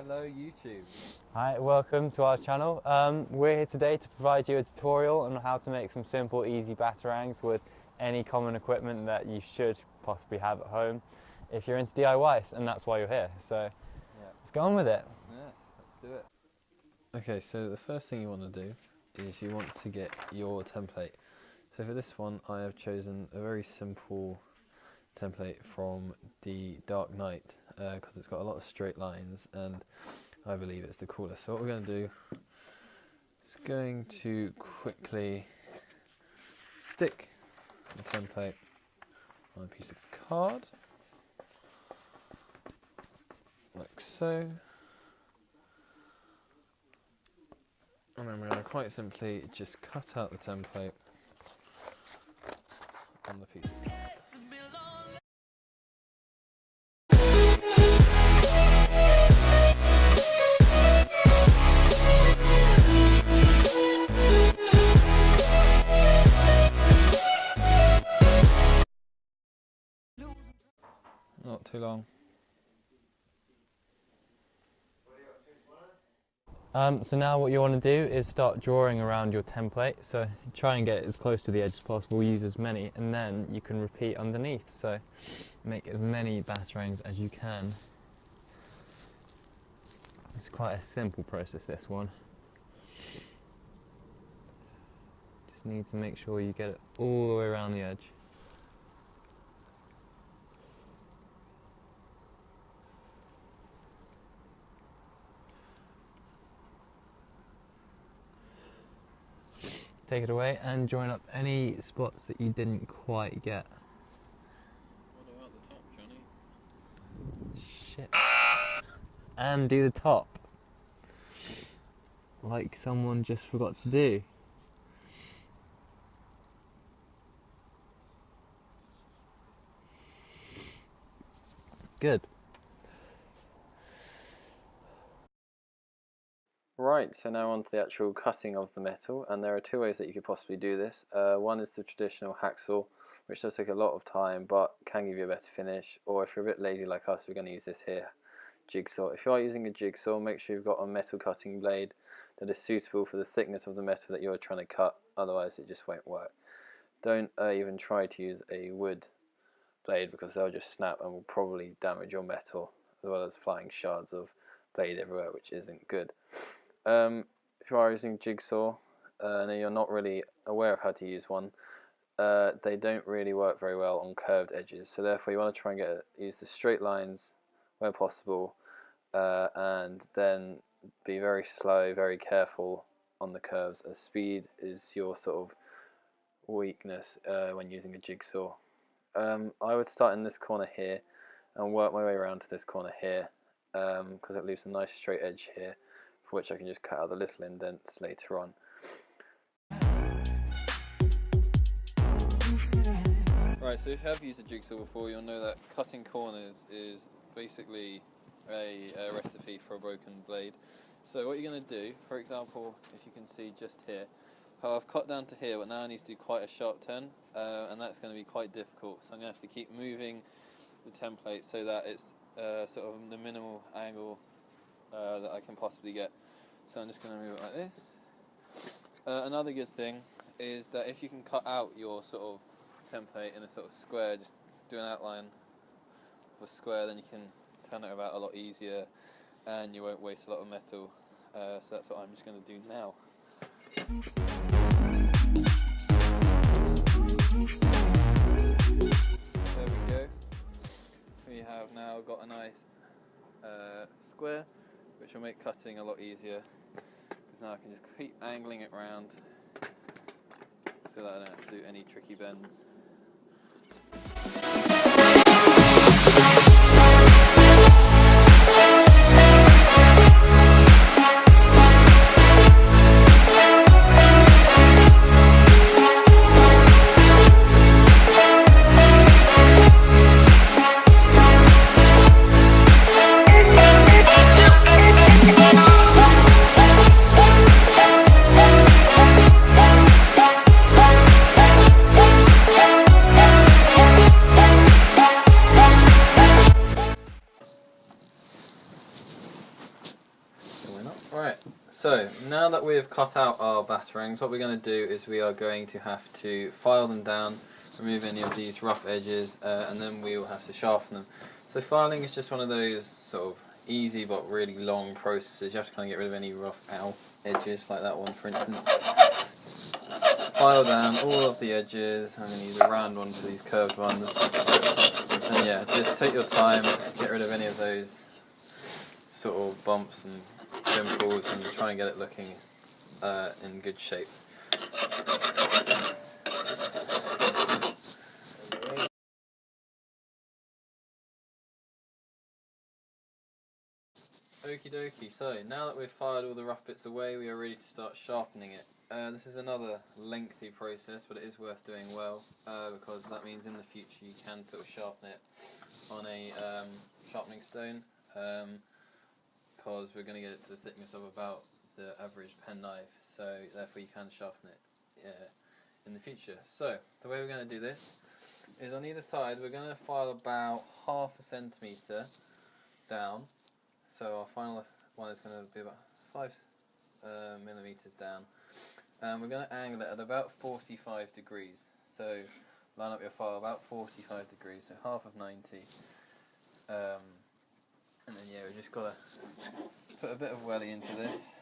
Hello YouTube. Hi, welcome to our channel. We're here today to provide you a tutorial on how to make some simple, easy batarangs with any common equipment that you should possibly have at home if you're into DIYs, and that's why you're here. So let's go on with it. Yeah, let's do it. Okay, so the first thing you want to do is you want to get your template. So for this one I have chosen a very simple template from the Dark Knight because it's got a lot of straight lines and I believe it's the coolest. So what we're going to do is going to quickly stick the template on a piece of card like so, and then we're going to quite simply just cut out the template on the piece of card. Not too long. So now what you want to do is start drawing around your template. So try and get as close to the edge as possible, use as many, and then you can repeat underneath. So make as many batarangs as you can. It's quite a simple process, this one. Just need to make sure you get it all the way around the edge. Take it away and join up any spots that you didn't quite get. What about the top, Johnny? Shit. And do the top. Like someone just forgot to do. Good. Right, so now on to the actual cutting of the metal, and there are two ways that you could possibly do this. One is the traditional hacksaw, which does take a lot of time but can give you a better finish, or if you're a bit lazy like us, we're going to use this here, jigsaw. If you are using a jigsaw, make sure you've got a metal cutting blade that is suitable for the thickness of the metal that you're trying to cut, otherwise it just won't work. Don't even try to use a wood blade because they'll just snap and will probably damage your metal, as well as flying shards of blade everywhere, which isn't good. If you are using jigsaw and you're not really aware of how to use one, they don't really work very well on curved edges, so therefore you want to try and use the straight lines where possible, and then be very slow, very careful on the curves, as speed is your sort of weakness when using a jigsaw. I would start in this corner here and work my way around to this corner here, because it leaves a nice straight edge here, for which I can just cut out the little indents later on. Right, so if you have used a jigsaw before, you'll know that cutting corners is basically a recipe for a broken blade. So what you're going to do, for example, if you can see just here, how I've cut down to here, but now I need to do quite a sharp turn, and that's going to be quite difficult. So I'm going to have to keep moving the template so that it's sort of the minimal angle that I can possibly get. So I'm just going to move it like this. Another good thing is that if you can cut out your sort of template in a sort of square, just do an outline of a square, then you can turn it about a lot easier and you won't waste a lot of metal. So that's what I'm just going to do now. There we go. We have now got a nice square, which will make cutting a lot easier, because now I can just keep angling it round so that I don't have to do any tricky bends. So now that we've cut out our batarangs, what we're going to do is we are going to have to file them down, remove any of these rough edges, and then we will have to sharpen them. So filing is just one of those sort of easy but really long processes. You have to kind of get rid of any rough edges, like that one for instance. File down all of the edges. I'm going to use a round one for these curved ones. And yeah, just take your time, get rid of any of those sort of bumps and dimples, and try and get it looking in good shape. Okie dokie, so now that we've filed all the rough bits away, we are ready to start sharpening it. This is another lengthy process, but it is worth doing well, because that means in the future you can sort of sharpen it on a sharpening stone, because we're going to get it to the thickness of about the average pen knife, so therefore you can sharpen it in the future. So the way we're going to do this is on either side we're going to file about 1/2 centimetre down. So our final one is going to be about 5 millimetres down. And we're going to angle it at about 45 degrees. So line up your file about 45 degrees, so half of 90. And then yeah, we've just got to put a bit of welly into this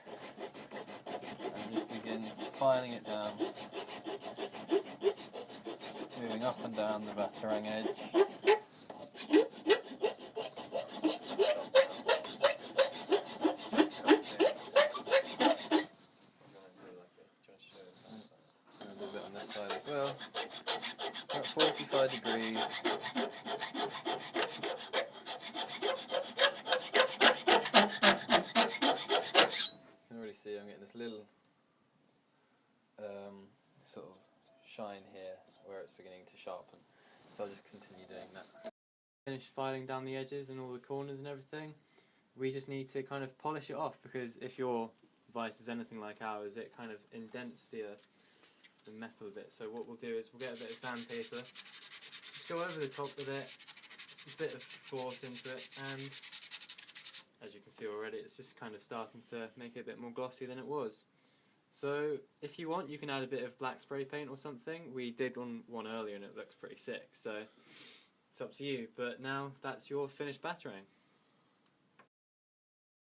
and just begin filing it down, moving up and down the batarang edge. As well, about 45 degrees. You can already see I'm getting this little sort of shine here where it's beginning to sharpen, so I'll just continue doing that. Finished filing down the edges and all the corners and everything. We just need to kind of polish it off, because if your vise is anything like ours, it kind of indents the metal a bit. So what we'll do is we'll get a bit of sandpaper, just go over the top with it, a bit of force into it, and as you can see already, it's just kind of starting to make it a bit more glossy than it was. So if you want, you can add a bit of black spray paint or something. We did one earlier and it looks pretty sick, so it's up to you. But now that's your finished batarang.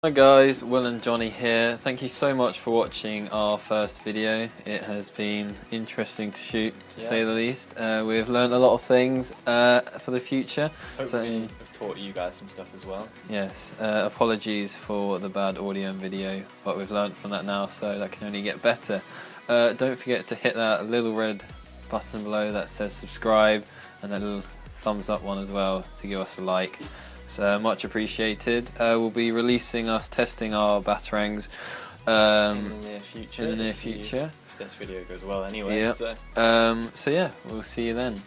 Hi guys, Will and Johnny here. Thank you so much for watching our first video. It has been interesting to shoot, to say the least. We've learned a lot of things for the future. Hopefully I've taught you guys some stuff as well. Yes, apologies for the bad audio and video, but we've learned from that now, so that can only get better. Don't forget to hit that little red button below that says subscribe, and that little thumbs up one as well to give us a like. So much appreciated. We'll be releasing us testing our batarangs In the near future. If this video goes well anyway. Yeah. So yeah, we'll see you then.